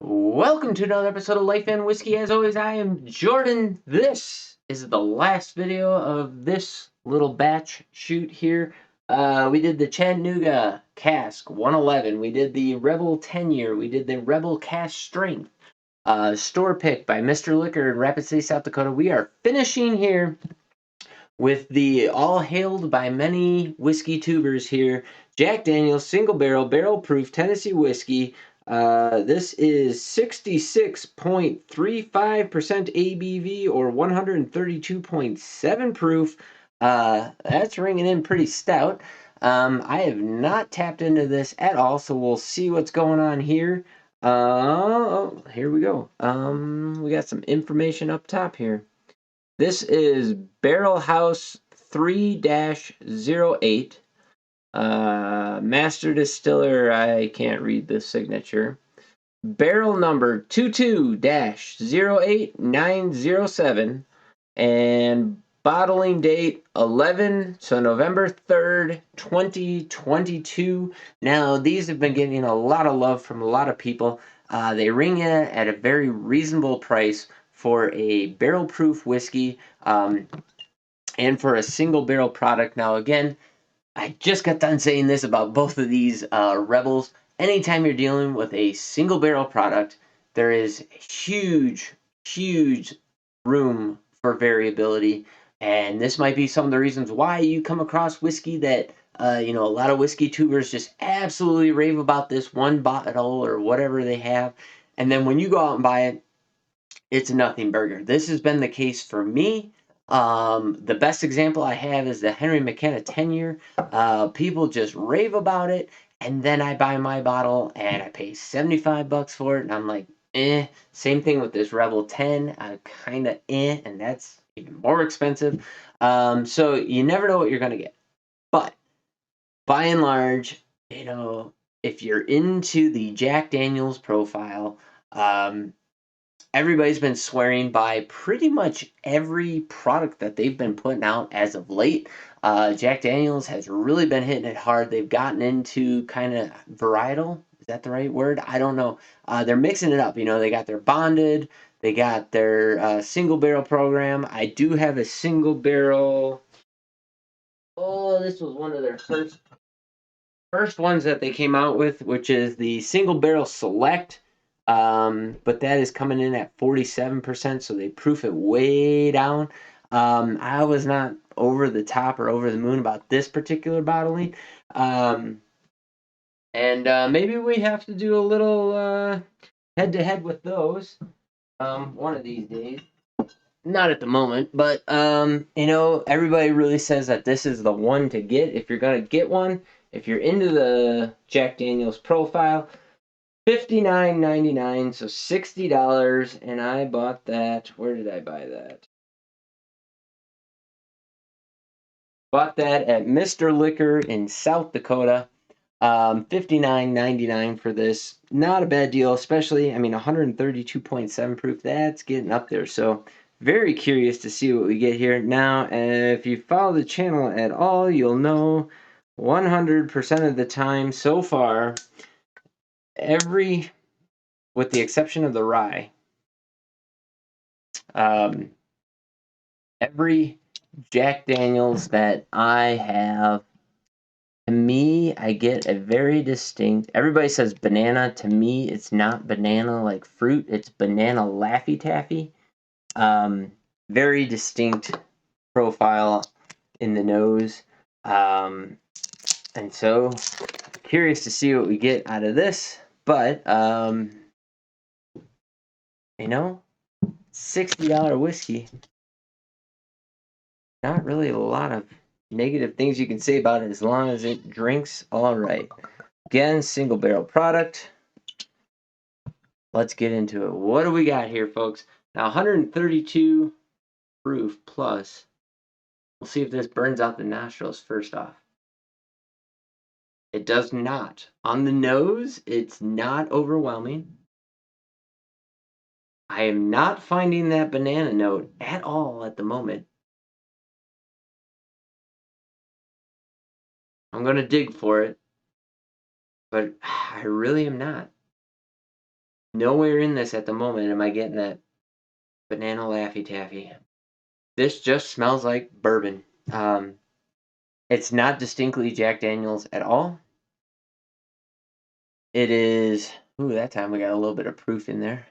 Welcome to another episode of Life and Whiskey. As always, I am Jordan. This is the last video of this little batch shoot here. We did the Chattanooga Cask 111. We did the Rebel 10 year. We did the Rebel Cask Strength. Store pick by Mr. Liquor in Rapid City, South Dakota. We are finishing here with the all hailed by many whiskey tubers here, Jack Daniel's single barrel proof Tennessee whiskey. This is 66.35% ABV or 132.7 proof. That's ringing in pretty stout. I have not tapped into this at all, so we'll see what's going on here. Here we go. We got some information up top here. This is Barrel House 3-08. Master Distiller, I can't read the signature. Barrel number 22-08907. And bottling date 11, so November 3rd, 2022. Now, these have been getting a lot of love from a lot of people. They ring in at a very reasonable price for a barrel proof whiskey and for a single barrel product. Now, again, I just got done saying this about both of these Rebels. Anytime you're dealing with a single barrel product, there is huge, huge room for variability. And this might be some of the reasons why you come across whiskey that, a lot of whiskey tubers just absolutely rave about this one bottle or whatever they have. And then when you go out and buy it, it's a nothing burger. This has been the case for me. The best example I have is the Henry McKenna 10 year. People just rave about it, and then I buy my bottle and I pay $75 for it, and I'm like, eh. Same thing with this Rebel 10. I kind of and that's even more expensive. So you never know what you're gonna get. But by and large, if you're into the Jack Daniels profile, everybody's been swearing by pretty much every product that they've been putting out as of late. Jack Daniels has really been hitting it hard. They've gotten into kind of varietal. Is that the right word? I don't know. They're mixing it up. They got their bonded, they got their single barrel program. I do have a single barrel. Oh, this was one of their first ones that they came out with, which is the single barrel select. But that is coming in at 47%, so they proof it way down. I was not over the top or over the moon about this particular bottling. And maybe we have to do a little head to head with those one of these days. Not at the moment, but everybody really says that this is the one to get if you're gonna get one. If you're into the Jack Daniels profile, $59.99, so $60, and I bought that. Where did I buy that? Bought that at Mr. Liquor in South Dakota. $59.99 for this. Not a bad deal, especially 132.7 proof. That's getting up there. So very curious to see what we get here. Now, if you follow the channel at all, you'll know 100% of the time so far, with the exception of the rye, every Jack Daniels that I have, to me, I get a very distinct. Everybody says banana. To me, it's not banana like fruit. It's banana Laffy Taffy. Very distinct profile in the nose. And so, curious to see what we get out of this. But, $60 whiskey. Not really a lot of negative things you can say about it as long as it drinks all right. Again, single barrel product. Let's get into it. What do we got here, folks? Now, 132 proof plus. We'll see if this burns out the nostrils first off. It does not. On the nose, it's not overwhelming. I am not finding that banana note at all at the moment. I'm going to dig for it, but I really am not. Nowhere in this at the moment am I getting that banana Laffy Taffy. This just smells like bourbon. It's not distinctly Jack Daniels at all. It is. Ooh, that time we got a little bit of proof in there.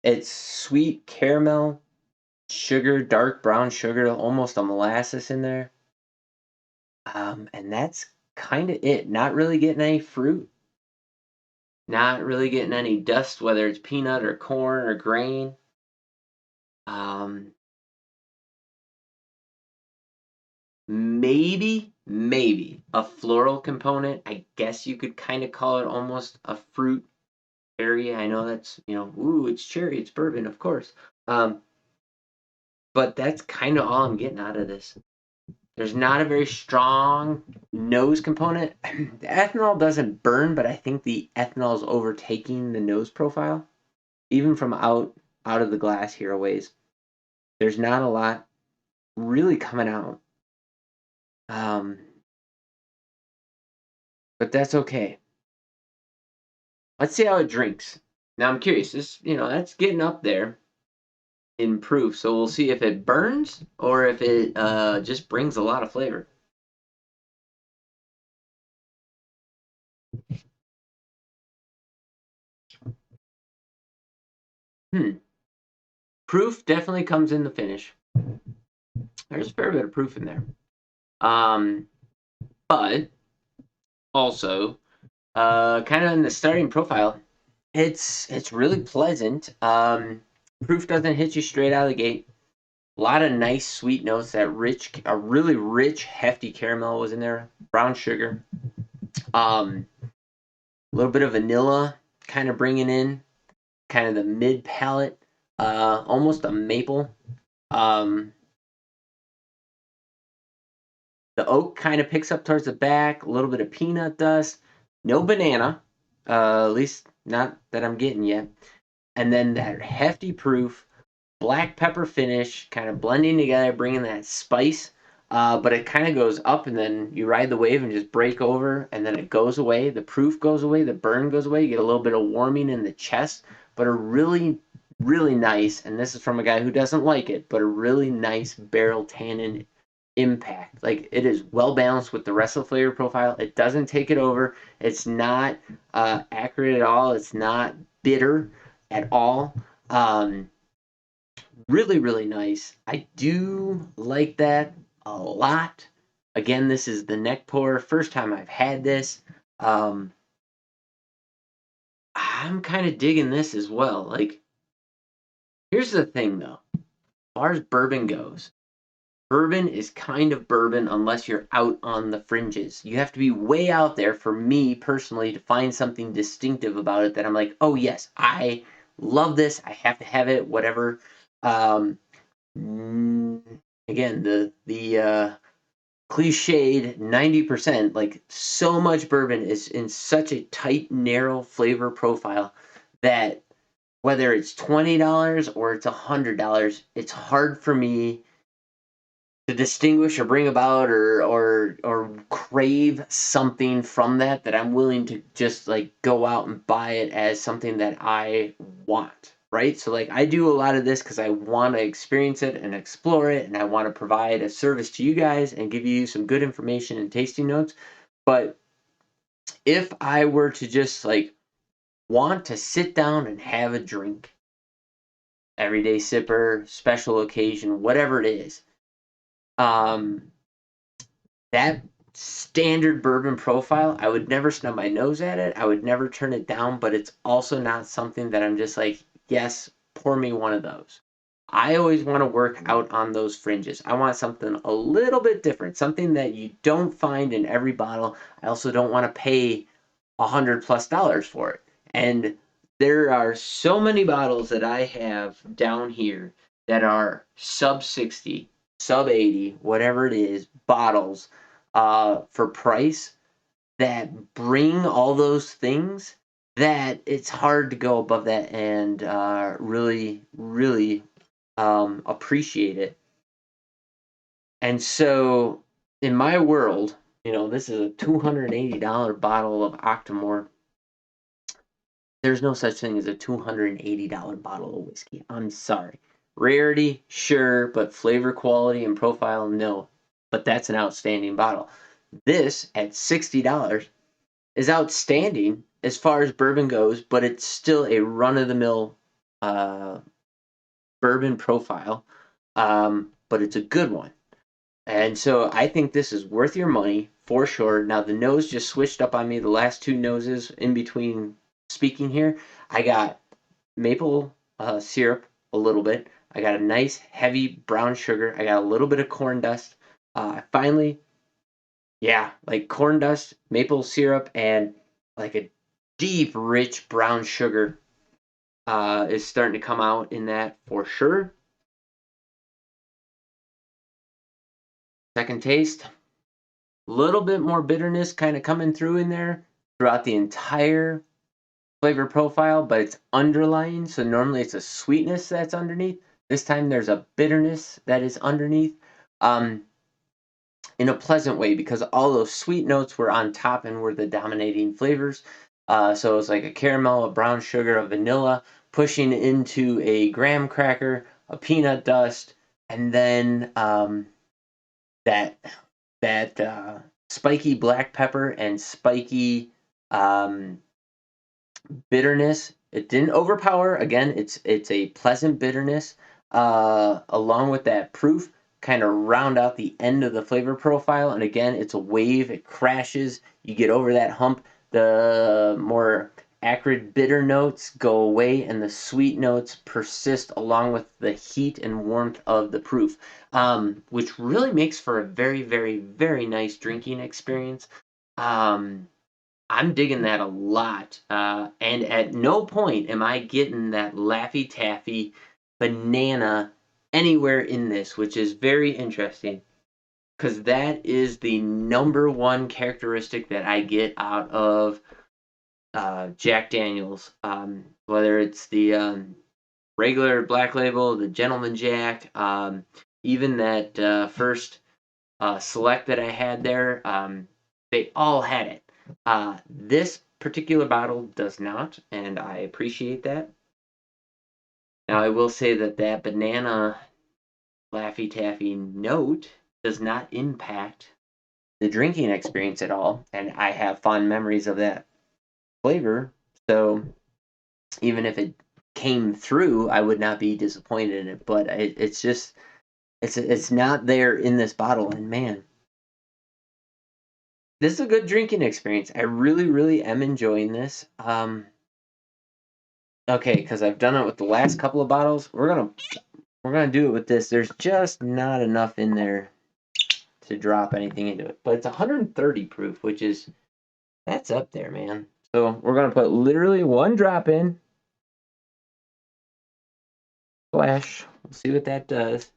It's sweet caramel, sugar, dark brown sugar, almost a molasses in there. And that's kind of it. Not really getting any fruit. Not really getting any dust, whether it's peanut or corn or grain. Maybe a floral component. I guess you could kind of call it almost a fruit area. I know that's, ooh, it's cherry, it's bourbon, of course. But that's kind of all I'm getting out of this. There's not a very strong nose component. The ethanol doesn't burn, but I think the ethanol is overtaking the nose profile. Even from out of the glass here a ways, there's not a lot really coming out. But that's okay. Let's see how it drinks. Now I'm curious. That's getting up there in proof. So we'll see if it burns or if it just brings a lot of flavor. Proof definitely comes in the finish. There's a fair bit of proof in there. But also, kind of in the starting profile, it's really pleasant. Proof doesn't hit you straight out of the gate. A lot of nice sweet notes. A really rich, hefty caramel was in there. Brown sugar. A little bit of vanilla, kind of bringing in kind of the mid palate. Almost a maple. The oak kind of picks up towards the back. A little bit of peanut dust. No banana. At least not that I'm getting yet. And then that hefty proof, black pepper finish, kind of blending together, bringing that spice. But it kind of goes up, and then you ride the wave and just break over, and then it goes away. The proof goes away, the burn goes away. You get a little bit of warming in the chest, but a really, really nice, and this is from a guy who doesn't like it, but a really nice barrel tannin impact. Like, it is well balanced with the rest of the flavor profile. It doesn't take it over. It's not accurate at all. It's not bitter at all. Really, really nice. I do like that a lot. Again, this is the neck pour. First time I've had this. I'm kind of digging this as well. Like, here's the thing though. As far as bourbon goes, bourbon is kind of bourbon unless you're out on the fringes. You have to be way out there for me personally to find something distinctive about it that I'm like, oh yes, I love this. I have to have it, whatever. Um, Again, the cliched 90%, like so much bourbon is in such a tight, narrow flavor profile that whether it's $20 or it's $100, it's hard for me to distinguish or bring about or crave something from that I'm willing to just like go out and buy it as something that I want, right? So like I do a lot of this because I want to experience it and explore it, and I want to provide a service to you guys and give you some good information and tasting notes. But if I were to just like want to sit down and have a drink, everyday sipper, special occasion, whatever it is, um that standard bourbon profile, I would never snub my nose at it. I would never turn it down, but it's also not something that I'm just like, yes, pour me one of those. I always want to work out on those fringes. I want something a little bit different, something that you don't find in every bottle. I also don't want to pay $100+ for it. And there are so many bottles that I have down here that are sub 60, sub 80, whatever it is, bottles for price that bring all those things that it's hard to go above that and really, really appreciate it. And so, in my world, this is a $280 bottle of Octomore. there's no such thing as a $280 bottle of whiskey. I'm sorry. Rarity, sure, but flavor, quality, and profile, no. But that's an outstanding bottle. This at $60 is outstanding as far as bourbon goes, but it's still a run of the mill bourbon profile, but it's a good one. And so I think this is worth your money for sure. Now the nose just switched up on me. The last two noses in between speaking here, I got maple syrup a little bit. I got a nice heavy brown sugar. I got a little bit of corn dust. Finally, yeah, like corn dust, maple syrup, and like a deep, rich brown sugar is starting to come out in that for sure. Second taste, a little bit more bitterness kind of coming through in there throughout the entire flavor profile, but it's underlying. So normally it's a sweetness that's underneath. This time there's a bitterness that is underneath. Um, in a pleasant way because all those sweet notes were on top and were the dominating flavors. So it was like a caramel, a brown sugar, a vanilla, pushing into a graham cracker, a peanut dust, and then that spiky black pepper and spiky um, bitterness. It didn't overpower. Again, it's a pleasant bitterness along with that proof kind of round out the end of the flavor profile. And again, it's a wave. It crashes. You get over that hump. The more acrid bitter notes go away and the sweet notes persist along with the heat and warmth of the proof, which really makes for a very, very, very nice drinking experience. I'm digging that a lot. And at no point am I getting that Laffy Taffy banana anywhere in this, which is very interesting because that is the number one characteristic that I get out of Jack Daniels. Whether it's the regular Black Label, the Gentleman Jack, even that first select that I had there, they all had it. This particular bottle does not, and I appreciate that. Now, I will say that that banana Laffy Taffy note does not impact the drinking experience at all, and I have fond memories of that flavor. So even if it came through, I would not be disappointed in it. But it's just it's not there in this bottle, and man, this is a good drinking experience. I really, really am enjoying this. Okay, because I've done it with the last couple of bottles. We're gonna do it with this. There's just not enough in there to drop anything into it. But it's 130 proof, which is that's up there, man. So we're gonna put literally one drop in. Splash. We'll see what that does.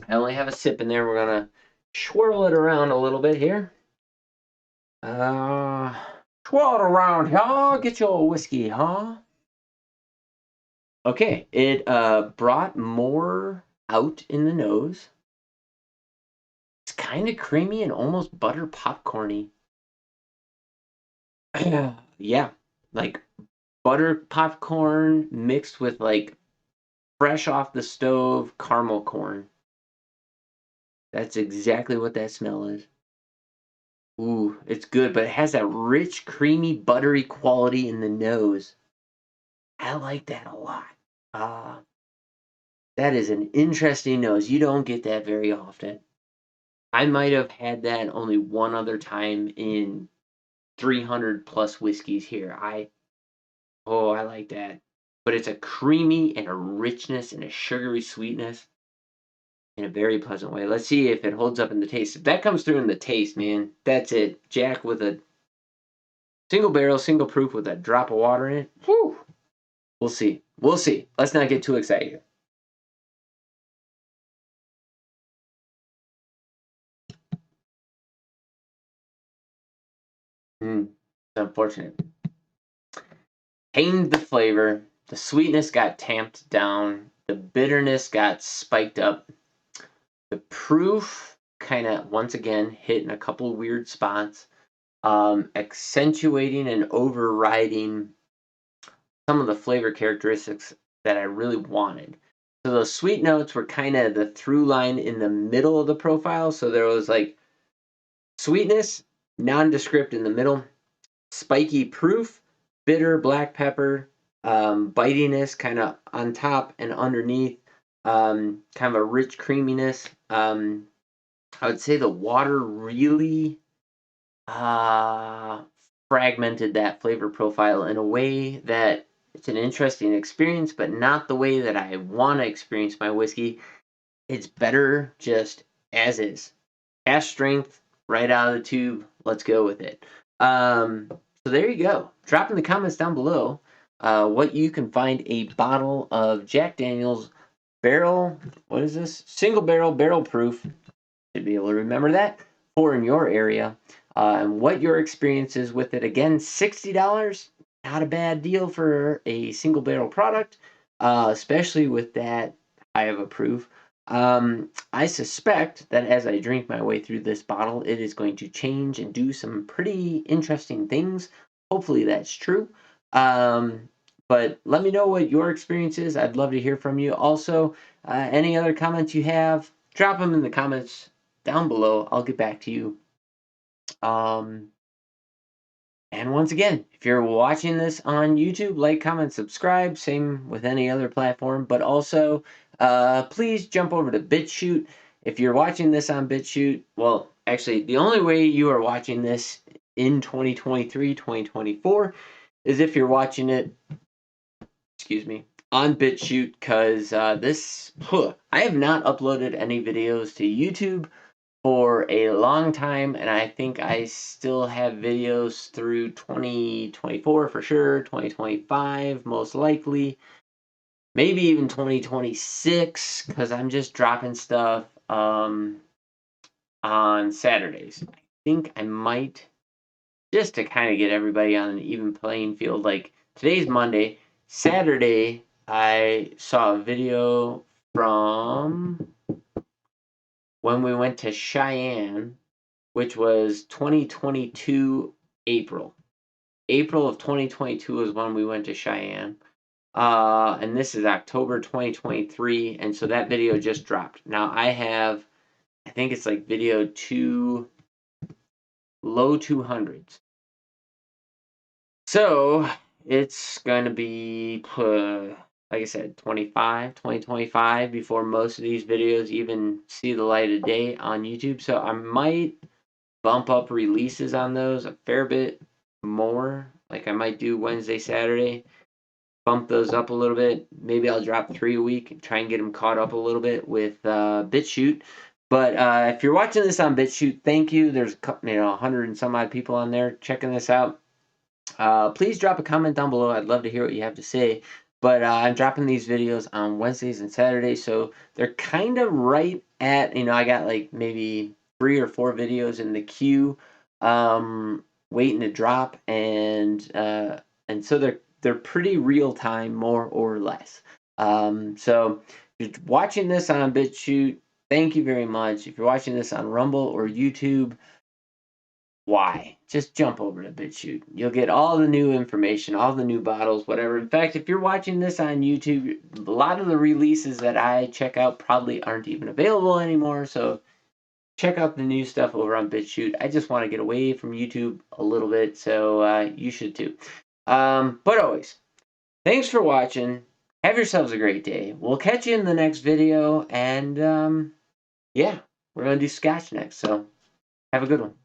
I only have a sip in there. We're gonna swirl it around a little bit here. Uh, swirl it around, huh? Get your whiskey, huh? Okay, it brought more out in the nose. It's kind of creamy and almost butter popcorny. Yeah, like butter popcorn mixed with like fresh off the stove caramel corn. That's exactly what that smell is. Ooh, it's good, but it has that rich, creamy, buttery quality in the nose. I like that a lot. Uh, that is an interesting nose. You don't get that very often. I might have had that only one other time in 300 plus whiskeys here. I like that. But it's a creamy and a richness and a sugary sweetness in a very pleasant way. Let's see if it holds up in the taste. If that comes through in the taste, man, that's it. Jack with a single barrel, single proof with a drop of water in it. Whew. We'll see. We'll see. Let's not get too excited. It's unfortunate. Tamed the flavor. The sweetness got tamped down. The bitterness got spiked up. The proof kind of once again hit in a couple weird spots, accentuating and overriding some of the flavor characteristics that I really wanted. So those sweet notes were kind of the through line in the middle of the profile. So there was like sweetness, nondescript in the middle, spiky proof, bitter black pepper, bitiness kind of on top and underneath, kind of a rich creaminess. I would say the water really uh, fragmented that flavor profile in a way that it's an interesting experience, but not the way that I want to experience my whiskey. It's better just as is. Cash strength, right out of the tube. Let's go with it. So there you go. Drop in the comments down below what you can find a bottle of Jack Daniel's barrel. What is this? Single barrel proof. Should be able to remember that for in your area. And what your experience is with it. Again, $60. Not a bad deal for a single barrel product, especially with that high of a proof. I suspect that as I drink my way through this bottle, it is going to change and do some pretty interesting things. Hopefully that's true. But let me know what your experience is. I'd love to hear from you. Also, any other comments you have, drop them in the comments down below. I'll get back to you. And once again, if you're watching this on YouTube, like, comment, subscribe. Same with any other platform. But also, please jump over to BitChute. If you're watching this on BitChute, well, actually, the only way you are watching this in 2023, 2024 is if you're watching it, excuse me, on BitChute, because I have not uploaded any videos to YouTube for a long time, and I think I still have videos through 2024 for sure, 2025 most likely, maybe even 2026, because I'm just dropping stuff on Saturdays. I think I might, just to kind of get everybody on an even playing field, like today's Monday, Saturday, I saw a video from when we went to Cheyenne, which was 2022 April. April of 2022 is when we went to Cheyenne. And this is October 2023, and so that video just dropped. Now I think it's like video 2, low 200s. So it's going to be, like I said, 2025 before most of these videos even see the light of day on YouTube. So I might bump up releases on those a fair bit more. Like I might do Wednesday, Saturday, bump those up a little bit. Maybe I'll drop 3 a week and try and get them caught up a little bit with BitChute. But if you're watching this on BitChute, thank you. There's 100 and some odd people on there checking this out. Please drop a comment down below. I'd love to hear what you have to say. But I'm dropping these videos on Wednesdays and Saturdays, so they're kind of right at, I got like maybe 3 or 4 videos in the queue, waiting to drop, and so they're pretty real time, more or less. So if you're watching this on BitChute, thank you very much. If you're watching this on Rumble or YouTube, why? Just jump over to BitChute. You'll get all the new information, all the new bottles, whatever. In fact, if you're watching this on YouTube, a lot of the releases that I check out probably aren't even available anymore. So check out the new stuff over on BitChute. I just want to get away from YouTube a little bit, so you should too. But always, thanks for watching. Have yourselves a great day. We'll catch you in the next video, and yeah, we're going to do Scotch next. So have a good one.